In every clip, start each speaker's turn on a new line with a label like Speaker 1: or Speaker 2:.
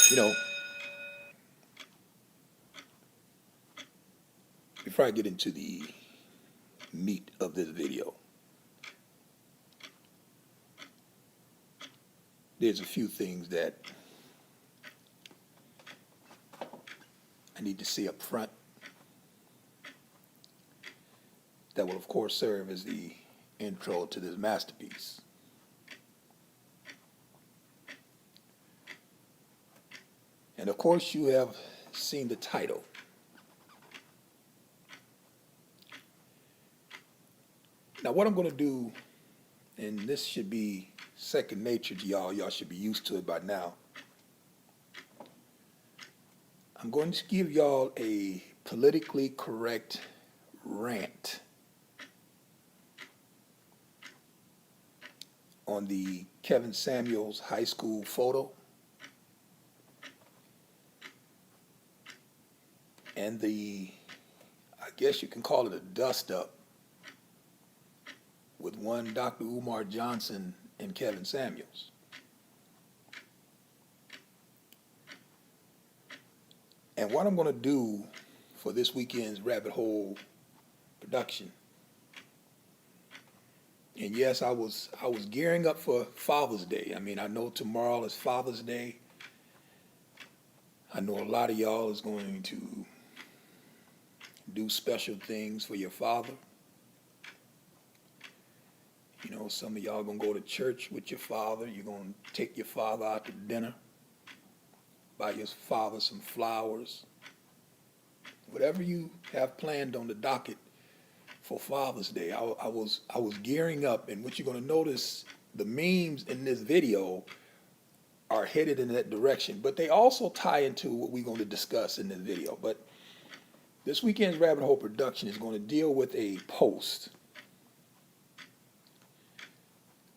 Speaker 1: You know, before I get into the meat of this video, there's a few things that I need to say up front that will, of course, serve as the intro to this masterpiece. And of course, you have seen the title. Now, what I'm going to do, and this should be second nature to y'all should be used to it by now. I'm going to give y'all a politically correct rant on the Kevin Samuels high school photo and I guess you can call it a dust up with one Dr. Umar Johnson and Kevin Samuels. And what I'm going to do for this weekend's Rabbit Hole production, and yes, I was gearing up for Father's Day. I mean, I know tomorrow is Father's Day. I know a lot of y'all is going to do special things for your father. You know, some of y'all gonna go to church with your father. You're gonna take your father out to dinner, buy your father some flowers. Whatever you have planned on the docket for Father's Day, I was gearing up, and what you're gonna notice, the memes in this video are headed in that direction, but they also tie into what we're going to discuss in this video. But this weekend's Rabbit Hole production is going to deal with a post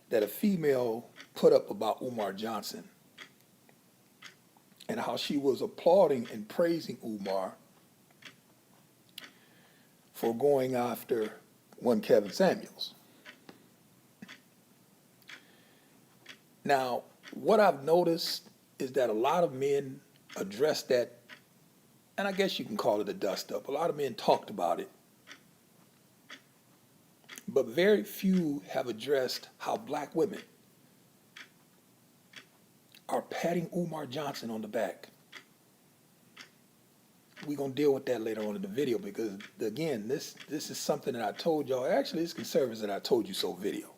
Speaker 1: that a female put up about Umar Johnson and how she was applauding and praising Umar for going after one Kevin Samuels. Now, what I've noticed is that a lot of men addressed that, and I guess you can call it a dust up. A lot of men talked about it, but very few have addressed how black women are patting Umar Johnson on the back. We're going to deal with that later on in the video because, again, this is something that I told y'all. Actually, this can serve as an I told you so video.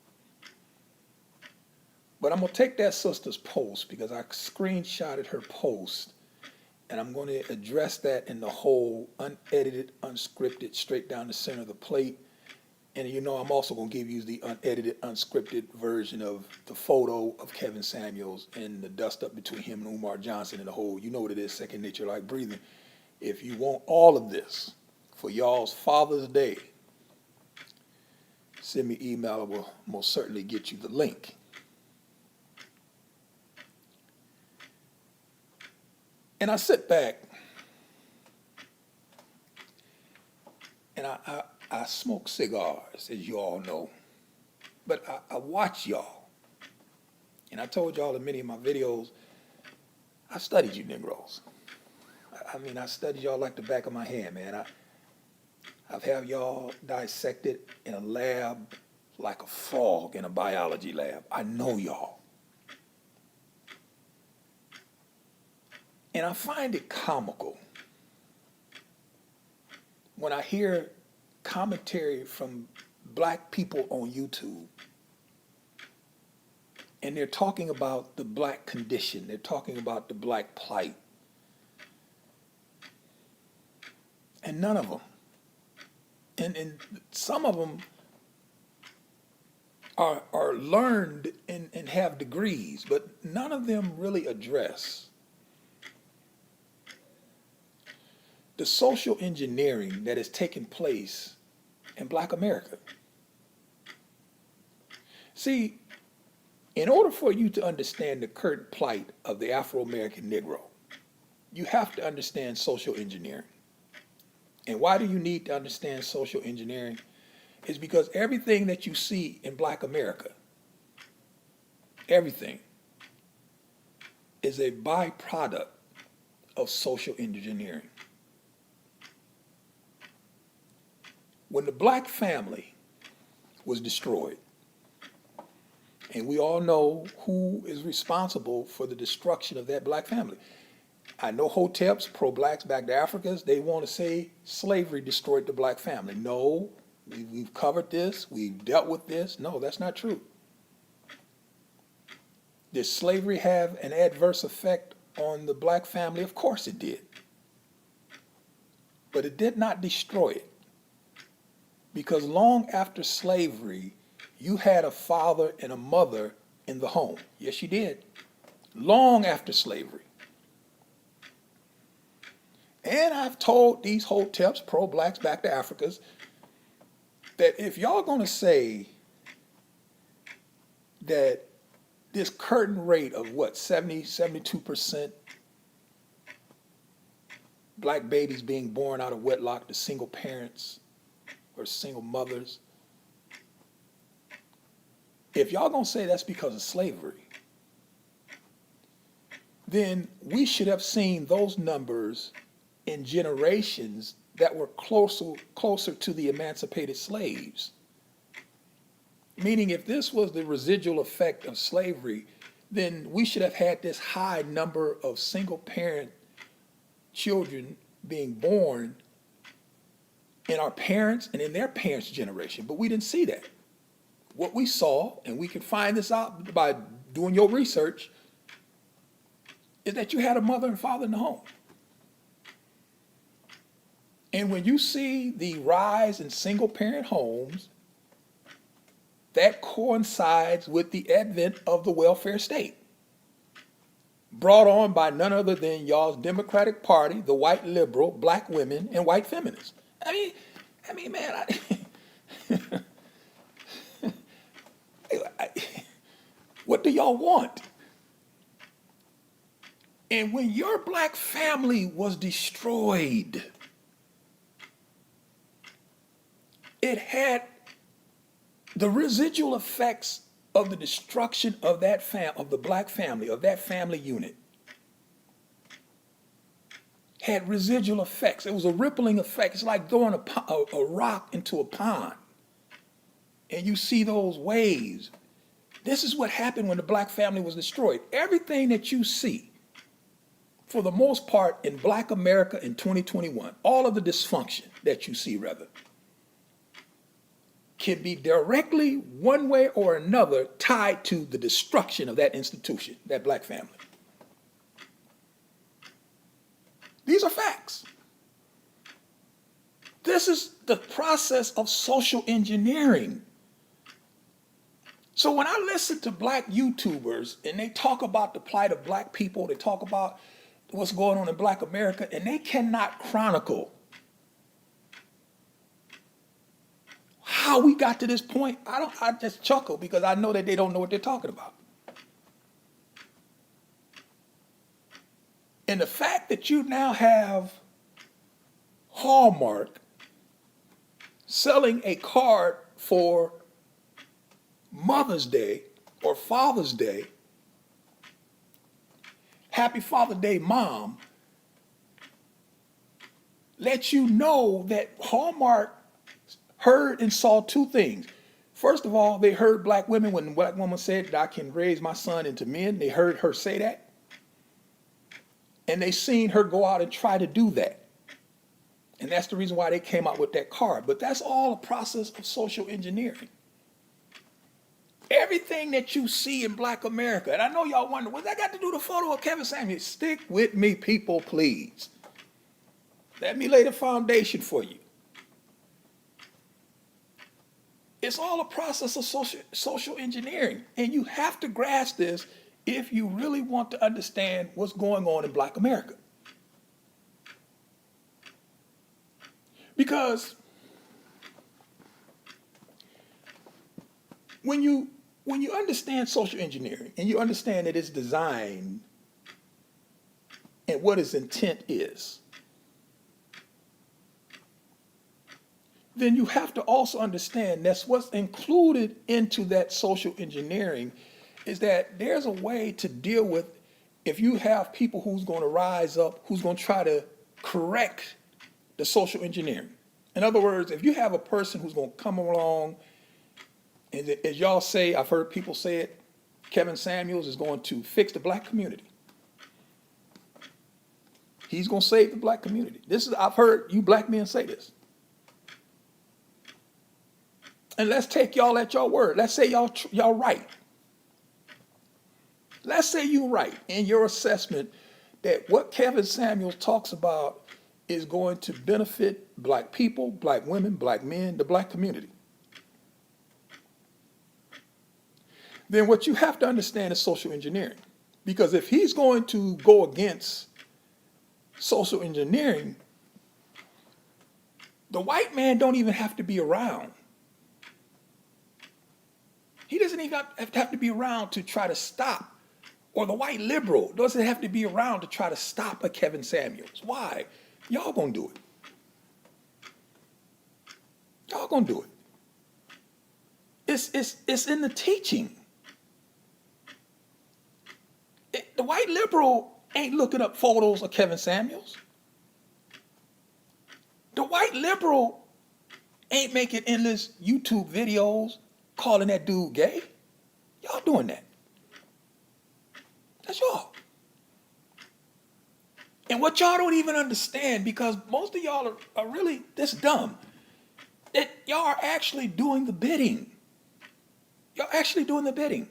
Speaker 1: But I'm going to take that sister's post because I screenshotted her post, and I'm going to address that in the whole unedited, unscripted, straight down the center of the plate. And you know, I'm also going to give you the unedited, unscripted version of the photo of Kevin Samuels and the dust up between him and Umar Johnson and the whole, you know what it is, second nature like breathing. If you want all of this for y'all's Father's Day, send me an email. I will most certainly get you the link. And I sit back and I smoke cigars, as you all know, but I watch y'all. And I told y'all in many of my videos, I studied you Negroes. I mean, I studied y'all like the back of my hand, man. I've had y'all dissected in a lab like a frog in a biology lab. I know y'all. And I find it comical when I hear commentary from black people on YouTube and they're talking about the black condition, they're talking about the black plight. And none of them, and some of them are learned and have degrees, but none of them really address the social engineering that is taking place in Black America. See, in order for you to understand the current plight of the Afro-American Negro, you have to understand social engineering. And why do you need to understand social engineering? It's because everything that you see in Black America, everything, is a byproduct of social engineering. When the black family was destroyed, and we all know who is responsible for the destruction of that black family. I know Hoteps, pro-blacks, back to Africans, they want to say slavery destroyed the black family. No, we've covered this, we've dealt with this. No, that's not true. Did slavery have an adverse effect on the black family? Of course it did. But it did not destroy it. Because long after slavery, you had a father and a mother in the home. Yes, you did. Long after slavery. And I've told these Hoteps, pro-blacks, back to Africans, that if y'all gonna say that this current rate of what, 70, 72% black babies being born out of wedlock to single parents or single mothers, if y'all gonna say that's because of slavery, then we should have seen those numbers in generations that were closer to the emancipated slaves. Meaning if this was the residual effect of slavery, then we should have had this high number of single parent children being born in our parents and in their parents' generation, but we didn't see that. What we saw, and we can find this out by doing your research, is that you had a mother and father in the home. And when you see the rise in single parent homes, that coincides with the advent of the welfare state, brought on by none other than y'all's Democratic Party, the white liberal, black women, and white feminists. I mean, man, what do y'all want? And when your black family was destroyed, it had the residual effects of the destruction of that of the black family, of that family unit, had residual effects. It was a rippling effect. It's like throwing a rock into a pond, and you see those waves. This is what happened when the black family was destroyed. Everything that you see, for the most part, in black America in 2021, all of the dysfunction that you see, rather, can be directly, one way or another, tied to the destruction of that institution, that black family. These are facts. This is the process of social engineering. So when I listen to black YouTubers and they talk about the plight of black people, they talk about what's going on in black America, and they cannot chronicle how we got to this point, I just chuckle because I know that they don't know what they're talking about. And the fact that you now have Hallmark selling a card for Mother's Day or Father's Day, Happy Father's Day, Mom, lets you know that Hallmark heard and saw two things. First of all, they heard black women, when the black woman said that I can raise my son into men, they heard her say that. And they seen her go out and try to do that. And that's the reason why they came out with that card. But that's all a process of social engineering. Everything that you see in black America, and I know y'all wonder, what's that got to do with the photo of Kevin Samuels? Stick with me, people, please. Let me lay the foundation for you. It's all a process of social engineering. And you have to grasp this if you really want to understand what's going on in black America. Because when you understand social engineering and you understand that it's designed and what its intent is, then you have to also understand that's what's included into that social engineering is that there's a way to deal with if you have people who's going to rise up, who's going to try to correct the social engineering. In other words, if you have a person who's going to come along, and as y'all say, I've heard people say it, Kevin Samuels is going to fix the black community. He's going to save the black community. I've heard you black men say this. And let's take y'all at your word. Let's say y'all right. Let's say you're right in your assessment that what Kevin Samuels talks about is going to benefit black people, black women, black men, the black community. Then what you have to understand is social engineering. Because if he's going to go against social engineering, the white man don't even have to be around. He doesn't even have to be around to try to stop, or the white liberal doesn't have to be around to try to stop a Kevin Samuels. Why? Y'all gonna do it. Y'all gonna do it. It's in the teaching. The white liberal ain't looking up photos of Kevin Samuels. The white liberal ain't making endless YouTube videos calling that dude gay. Y'all doing that. That's y'all. And what y'all don't even understand, because most of y'all are really this dumb, that y'all are actually doing the bidding. Y'all actually doing the bidding.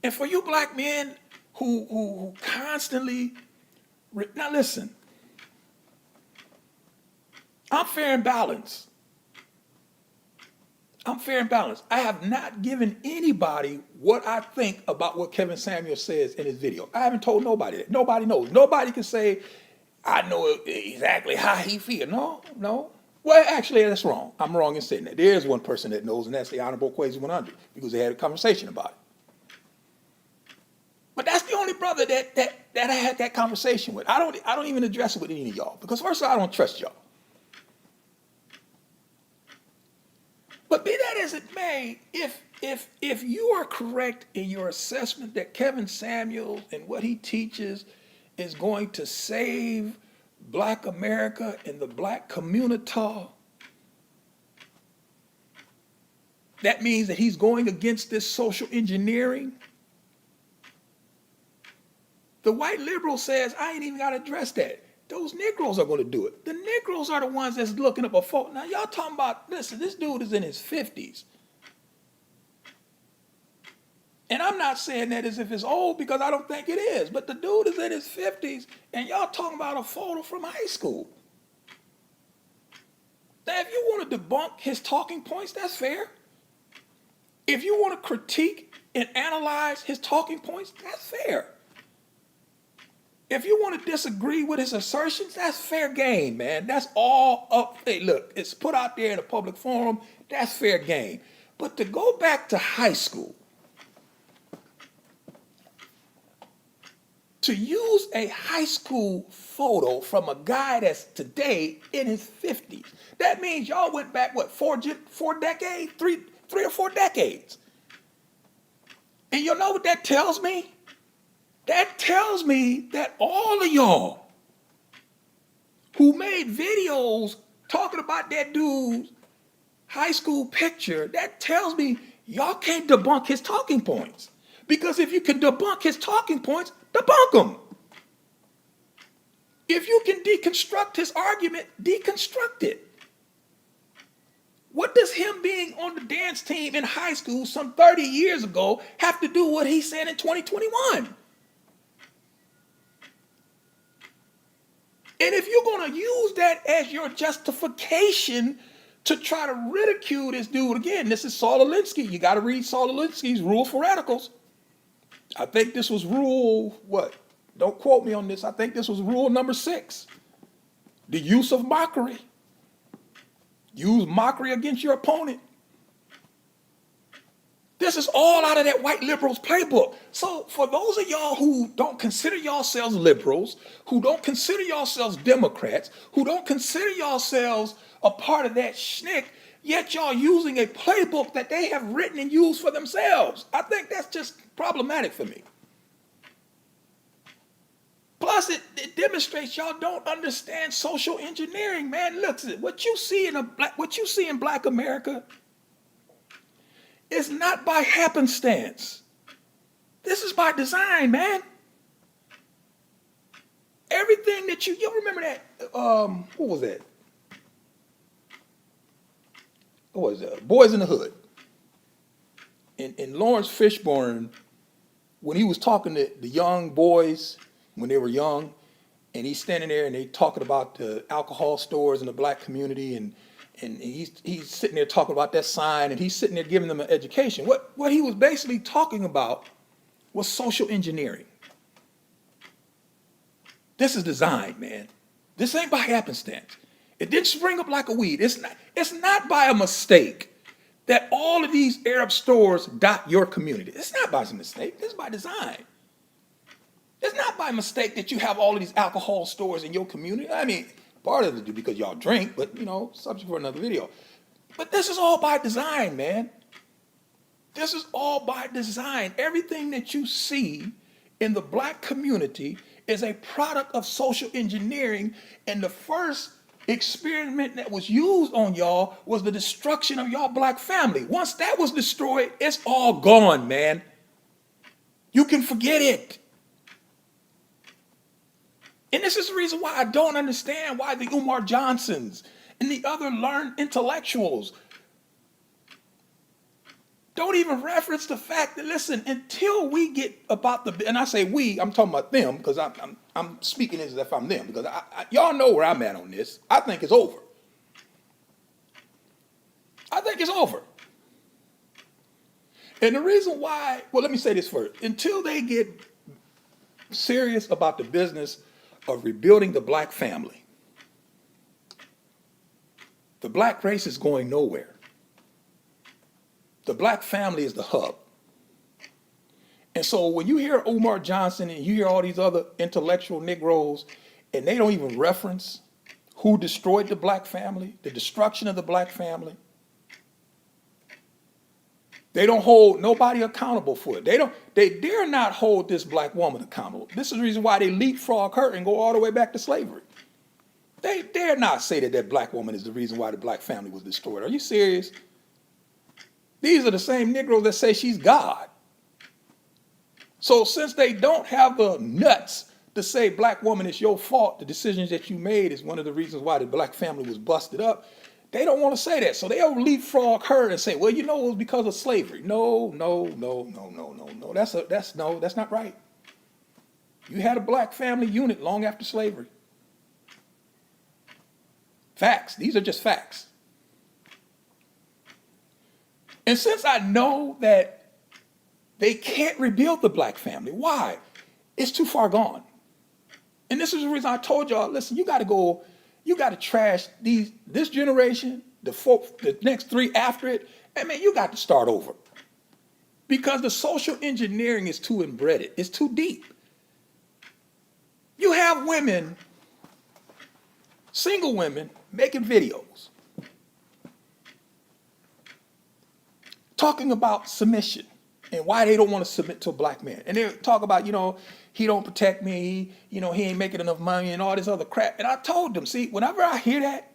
Speaker 1: And for you black men who constantly, now listen, I'm fair and balanced. I'm fair and balanced. I have not given anybody what I think about what Kevin Samuels says in his video. I haven't told nobody that. Nobody knows. Nobody can say, I know exactly how he feels. No. Well, actually, that's wrong. I'm wrong in saying that. There is one person that knows, and that's the Honorable Kwesi 100, because they had a conversation about it. But that's the only brother that I had that conversation with. I don't even address it with any of y'all, because first of all, I don't trust y'all. But be that as it may, if you are correct in your assessment that Kevin Samuels and what he teaches is going to save black America and the black community, that means that he's going against this social engineering. The white liberal says, I ain't even got to address that. Those Negroes are going to do it. The Negroes are the ones that's looking up a photo. Now, y'all talking about, listen, this dude is in his 50s. And I'm not saying that as if it's old, because I don't think it is. But the dude is in his 50s, and y'all talking about a photo from high school. Now, if you want to debunk his talking points, that's fair. If you want to critique and analyze his talking points, that's fair. If you want to disagree with his assertions, that's fair game, man. That's all up. Hey, look, it's put out there in a public forum. That's fair game. But to go back to high school, to use a high school photo from a guy that's today in his 50s, that means y'all went back, what, four decades? Three or four decades. And you know what that tells me? That tells me that all of y'all who made videos talking about that dude's high school picture, that tells me y'all can't debunk his talking points. Because if you can debunk his talking points, debunk them. If you can deconstruct his argument, deconstruct it. What does him being on the dance team in high school some 30 years ago have to do with what he said in 2021? And if you're going to use that as your justification to try to ridicule this dude, again, this is Saul Alinsky. You got to read Saul Alinsky's Rule for Radicals. I think this was rule, what? Don't quote me on this. I think this was rule number 6. The use of mockery. Use mockery against your opponent. This is all out of that white liberals playbook. So for those of y'all who don't consider yourselves liberals, who don't consider yourselves Democrats, who don't consider yourselves a part of that schnick, Yet y'all using a playbook that they have written and used for themselves. I think that's just problematic for me. Plus, it demonstrates y'all don't understand social engineering, man. Look, what you see in Black America is not by happenstance. This is by design, man. Everything that you remember that? What was that? What was that? Boys in the Hood. In Lawrence Fishburne, when he was talking to the young boys when they were young, and he's standing there and they talking about the alcohol stores in the Black community, and he's sitting there talking about that sign, and he's sitting there giving them an education. What he was basically talking about was social engineering. This is design, man. This ain't by happenstance. It didn't spring up like a weed. It's not by a mistake that all of these Arab stores dot your community. It's not by a mistake. It's by design. It's not by mistake that you have all of these alcohol stores in your community. I mean, part of it is because y'all drink, but subject for another video. But this is all by design, man. This is all by design. Everything that you see in the Black community is a product of social engineering, and the first experiment that was used on y'all was the destruction of y'all Black family. Once that was destroyed, it's all gone, man. You can forget it. And this is the reason why I don't understand why the Umar Johnsons and the other learned intellectuals don't even reference the fact that, listen, until we get about and I say we, I'm talking about them because I'm speaking as if I'm them, because y'all know where I'm at on this. I think it's over. I think it's over. And the reason why, well, let me say this first. Until they get serious about the business of rebuilding the Black family, the Black race is going nowhere. The Black family is the hub. And so when you hear Umar Johnson and you hear all these other intellectual Negroes, and they don't even reference who destroyed the Black family, the destruction of the Black family, they don't hold nobody accountable for it. They dare not hold this Black woman accountable. This is the reason why they leapfrog her and go all the way back to slavery. They dare not say that Black woman is the reason why the Black family was destroyed. Are you serious? These are the same Negroes that say she's God. So since they don't have the nuts to say, Black woman, it's your fault, the decisions that you made is one of the reasons why the Black family was busted up, they don't want to say that. So they'll leapfrog her and say, well, it was because of slavery. No. That's not right. You had a Black family unit long after slavery. Facts. These are just facts. And since I know that they can't rebuild the Black family, why? It's too far gone. And this is the reason I told y'all, listen, you got to trash this generation, the next three after it. I mean, you got to start over. Because the social engineering is too embedded. It's too deep. You have women, single women, making videos talking about submission and why they don't want to submit to a Black man. And they talk about, he don't protect me, he ain't making enough money and all this other crap. And I told them, see, whenever I hear that,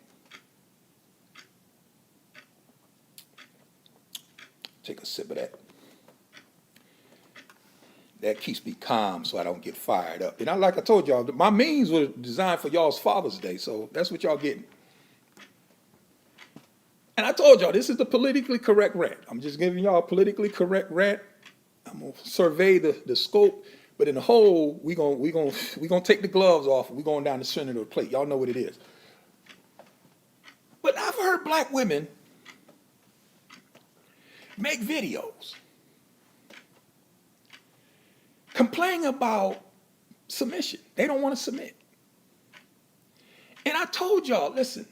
Speaker 1: take a sip of that. That keeps me calm so I don't get fired up. And like I told y'all, my memes were designed for y'all's Father's Day, so that's what y'all getting. And I told y'all, this is the politically correct rant. I'm just giving y'all a politically correct rant. I'm gonna survey the scope, but in the whole, we gonna take the gloves off and we're going down the center of the plate. Y'all know what it is. But I've heard Black women make videos complaining about submission. They don't want to submit. And I told y'all, listen,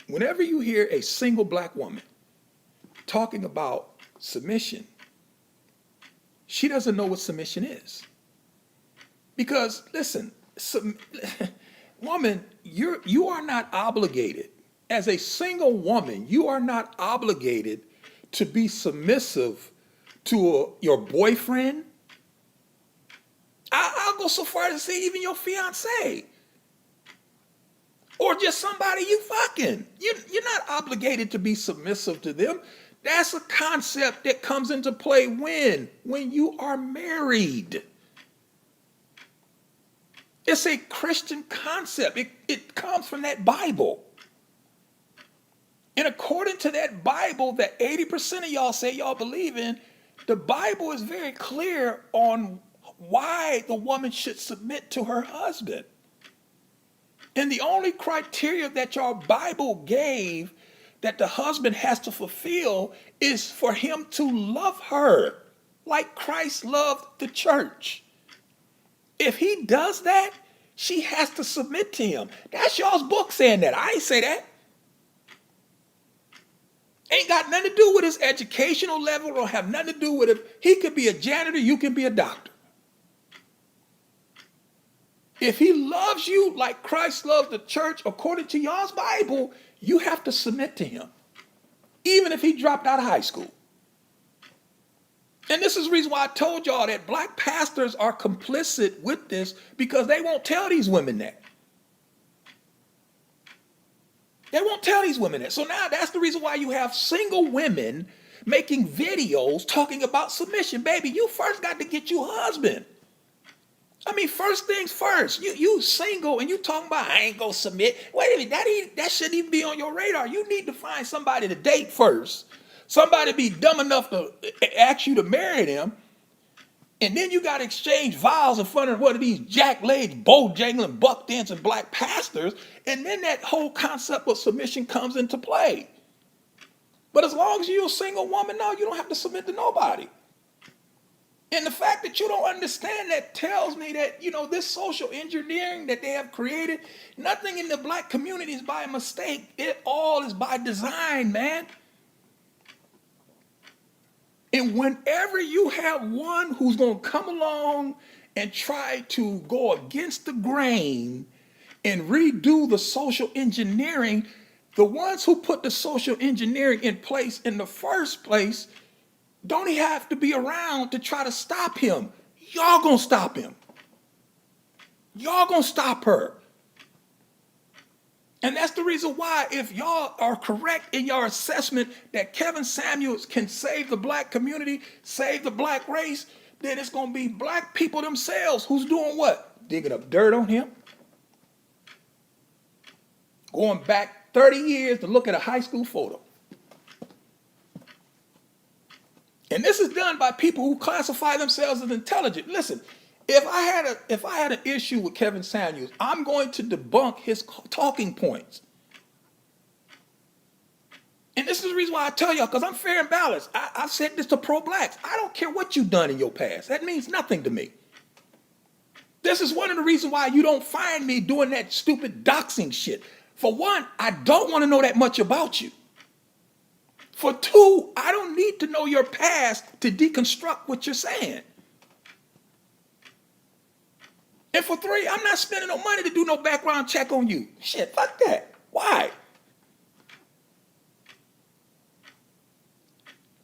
Speaker 1: whenever you hear a single Black woman talking about submission, she doesn't know what submission is. Because, listen, woman, you are not obligated as a single woman, you are not obligated to be submissive to your boyfriend. I'll go so far as to say even your fiance. Or just somebody you fucking. You're not obligated to be submissive to them. That's a concept that comes into play when you are married. It's a Christian concept. It comes from that Bible. And according to that Bible that 80% of y'all say y'all believe in, the Bible is very clear on why the woman should submit to her husband. And the only criteria that your Bible gave that the husband has to fulfill is for him to love her like Christ loved the church. If he does that, she has to submit to him. That's y'all's book saying that. I ain't say that. Ain't got nothing to do with his educational level or have nothing to do with it. He could be a janitor, you can be a doctor. If he loves you like Christ loved the church, according to y'all's Bible, you have to submit to him, even if he dropped out of high school. And this is the reason why I told y'all that black pastors are complicit with this, because they won't tell these women that. They won't tell these women that. So now that's the reason why you have single women making videos talking about submission. Baby, you first got to get you a husband. I mean, first things first. You single and you talking about I ain't gonna submit. Wait a minute, that shouldn't even be on your radar. You need to find somebody to date first. Somebody be dumb enough to ask you to marry them. And then you got to exchange vows in front of one of these jack-legged, bow-jangling, buck-dancing black pastors. And then that whole concept of submission comes into play. But as long as you're a single woman, no, you don't have to submit to nobody. And the fact that you don't understand that tells me that, this social engineering that they have created, nothing in the black community is by mistake. It all is by design, man. And whenever you have one who's going to come along and try to go against the grain and redo the social engineering, the ones who put the social engineering in place in the first place don't even have to be around to try to stop him. Y'all gonna stop him. Y'all gonna stop her. And that's the reason why, if y'all are correct in your assessment that Kevin Samuels can save the black community, save the black race, then it's gonna be black people themselves who's doing what? Digging up dirt on him. Going back 30 years to look at a high school photo. And this is done by people who classify themselves as intelligent. Listen, if I had an issue with Kevin Samuels, I'm going to debunk his talking points. And this is the reason why I tell y'all, because I'm fair and balanced. I've said this to pro-blacks. I don't care what you've done in your past. That means nothing to me. This is one of the reasons why you don't find me doing that stupid doxing shit. For one, I don't want to know that much about you. For two, I don't need to know your past to deconstruct what you're saying. And for three, I'm not spending no money to do no background check on you. Shit, fuck that. Why?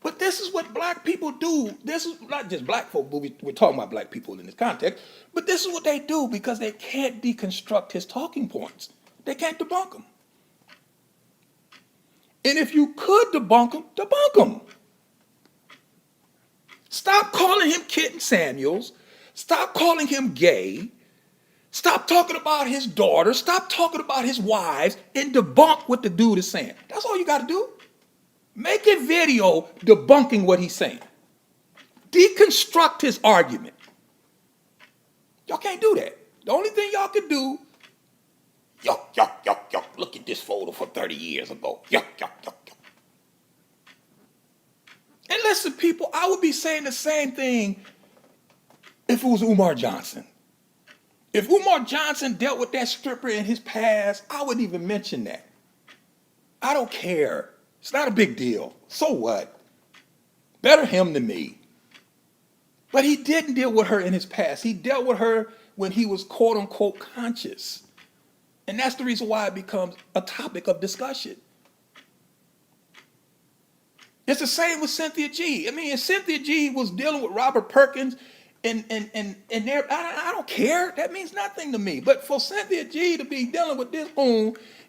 Speaker 1: But this is what black people do. This is not just black folk, but we're talking about black people in this context. But this is what they do because they can't deconstruct his talking points. They can't debunk them. And if you could debunk them. Stop calling him Kitten Samuels. Stop calling him gay. Stop talking about his daughter. Stop talking about his wives and debunk what the dude is saying. That's all you got to do. Make a video debunking what he's saying. Deconstruct his argument. Y'all can't do that. The only thing y'all can do, yuck, look at this photo from 30 years ago. Yuck. And listen, people, I would be saying the same thing if it was Umar Johnson. If Umar Johnson dealt with that stripper in his past, I wouldn't even mention that. I don't care. It's not a big deal. So what? Better him than me. But he didn't deal with her in his past. He dealt with her when he was quote unquote conscious. And that's the reason why it becomes a topic of discussion. It's the same with Cynthia G. I mean, if Cynthia G was dealing with Robert Perkins and there, I don't care. That means nothing to me. But for Cynthia G to be dealing with this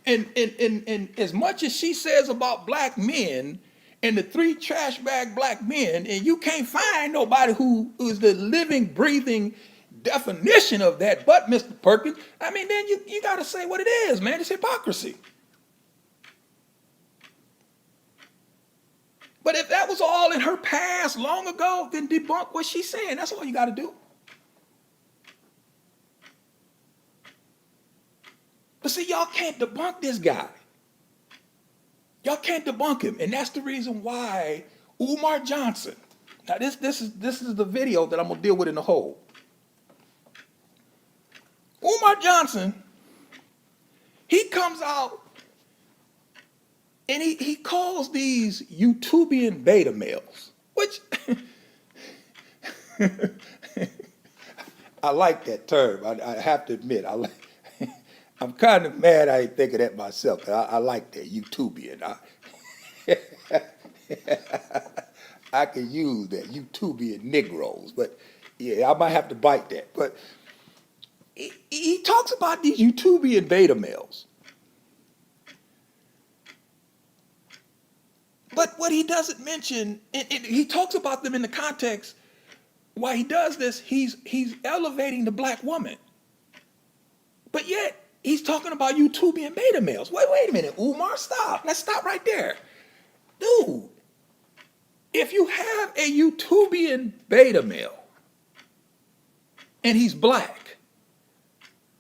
Speaker 1: and as much as she says about black men and the three trash bag black men, and you can't find nobody who is the living, breathing definition of that but Mr. Perkins, I mean, then you got to say what it is, man. It's hypocrisy. But if that was all in her past long ago, then debunk what she's saying. That's all you got to do. But see, y'all can't debunk this guy. Y'all can't debunk him. And that's the reason why Umar Johnson, now this is the video that I'm going to deal with in the whole. Umar Johnson, he comes out and he calls these YouTubian beta males, which I like that term. I have to admit, I'm kind of mad I didn't think of that myself. I like that, YouTubian. I can use that, YouTubian Negroes, but yeah, I might have to bite that. But he talks about these YouTubian beta males. But what he doesn't mention, he talks about them in the context, why he does this, he's elevating the black woman. But yet, he's talking about YouTubian beta males. Wait a minute, Umar, stop. Let's stop right there. Dude, if you have a YouTubian beta male, and he's black,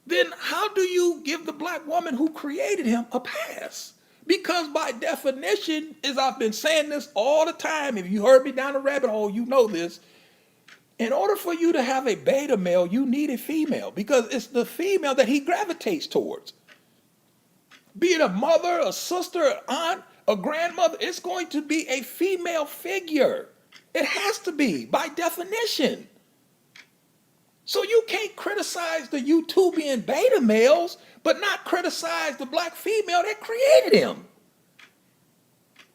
Speaker 1: then how do you give the black woman who created him a pass? Because by definition, as I've been saying this all the time, if you heard me down the rabbit hole, you know this. In order for you to have a beta male, you need a female because it's the female that he gravitates towards. Be it a mother, a sister, an aunt, a grandmother, it's going to be a female figure. It has to be by definition. So you can't criticize the YouTubian beta males, but not criticize the black female that created him.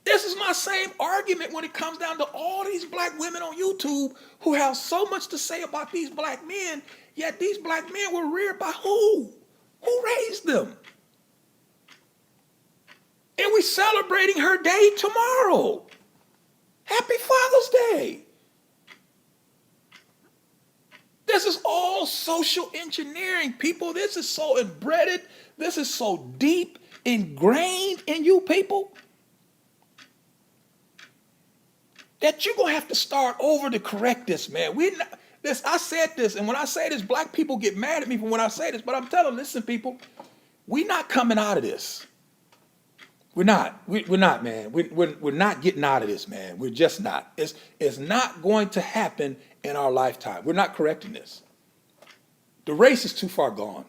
Speaker 1: This is my same argument when it comes down to all these black women on YouTube who have so much to say about these black men, yet these black men were reared by who? Who raised them? And we're celebrating her day tomorrow. Happy Father's Day. This is all social engineering, people. This is so embedded. This is so deep ingrained in you people that you're going to have to start over to correct this, man. I said this, and when I say this, black people get mad at me for when I say this, but I'm telling them, listen, people, we're not coming out of this. We're not. We're not, man. We're not getting out of this, man. We're just not. It's not going to happen in our lifetime. We're not correcting this. The race is too far gone.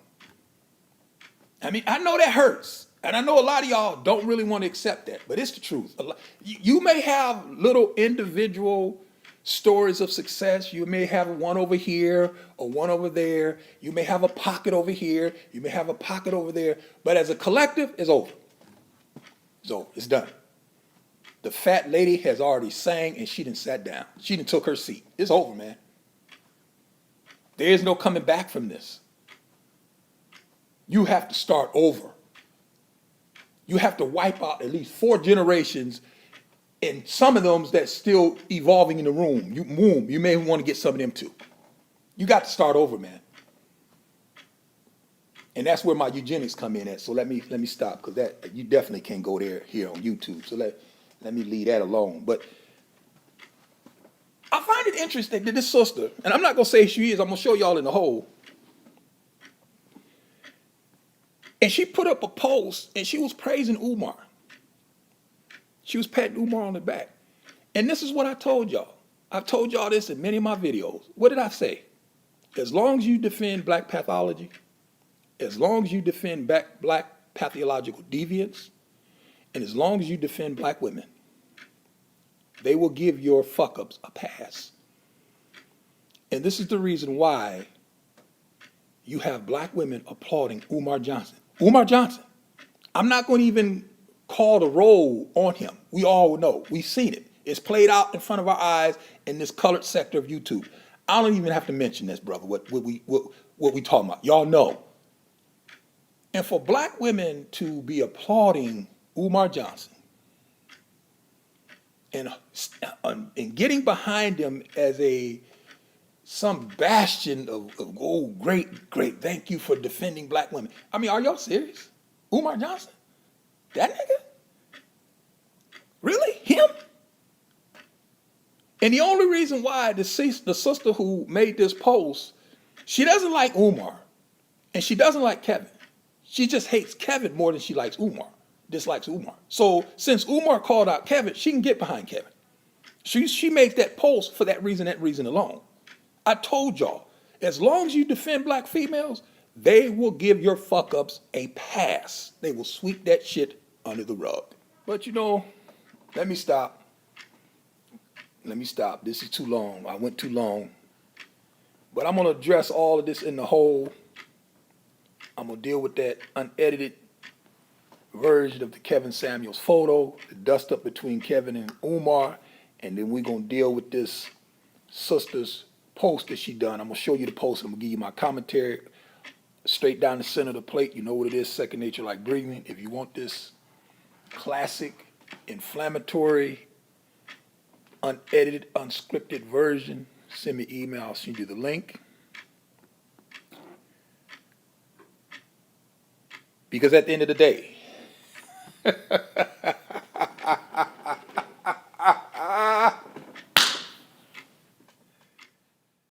Speaker 1: I mean, I know that hurts. And I know a lot of y'all don't really want to accept that, but it's the truth. You may have little individual stories of success. You may have one over here or one over there. You may have a pocket over here. You may have a pocket over there. But as a collective, it's over. It's over. It's done. The fat lady has already sang and she done sat down. She done took her seat. It's over, man. There is no coming back from this. You have to start over. You have to wipe out at least 4 generations, and some of them that's still evolving in the room. You may want to get some of them too. You got to start over, man. And that's where my eugenics come in at. So let me stop, because that you definitely can't go there here on YouTube. So let me leave that alone. But I find it interesting that this sister, and I'm not gonna say she is, I'm gonna show y'all in the whole. And she put up a post and she was praising Umar. She was patting Umar on the back. And this is what I told y'all. I've told y'all this in many of my videos. What did I say? As long as you defend black pathology, as long as you defend black pathological deviance, and as long as you defend black women, they will give your fuck-ups a pass. And this is the reason why you have black women applauding Umar Johnson. Umar Johnson. I'm not going to even call the roll on him. We all know. We've seen it. It's played out in front of our eyes in this colored sector of YouTube. I don't even have to mention this, brother. What we talking about? Y'all know. And for black women to be applauding Umar Johnson and getting behind him as some bastion of oh great, thank you for defending black women. I mean, are y'all serious? Umar Johnson? That nigga? Really? Him? And the only reason why the sister who made this post, she doesn't like Umar and she doesn't like Kevin. She just hates Kevin more than she likes Umar, dislikes Umar. So since Umar called out Kevin, she can get behind Kevin. She makes that post for that reason alone. I told y'all, as long as you defend black females, they will give your fuck ups a pass. They will sweep that shit under the rug. But let me stop. This is too long. I went too long. But I'm going to address all of this in the whole. I'm going to deal with that unedited version of the Kevin Samuels photo, the dust up between Kevin and Umar, and then we're going to deal with this sister's post that she done. I'm going to show you the post. I'm going to give you my commentary straight down the center of the plate. You know what it is, second nature like breathing. If you want this classic, inflammatory, unedited, unscripted version, send me an email. I'll send you the link. Because at the end of the day,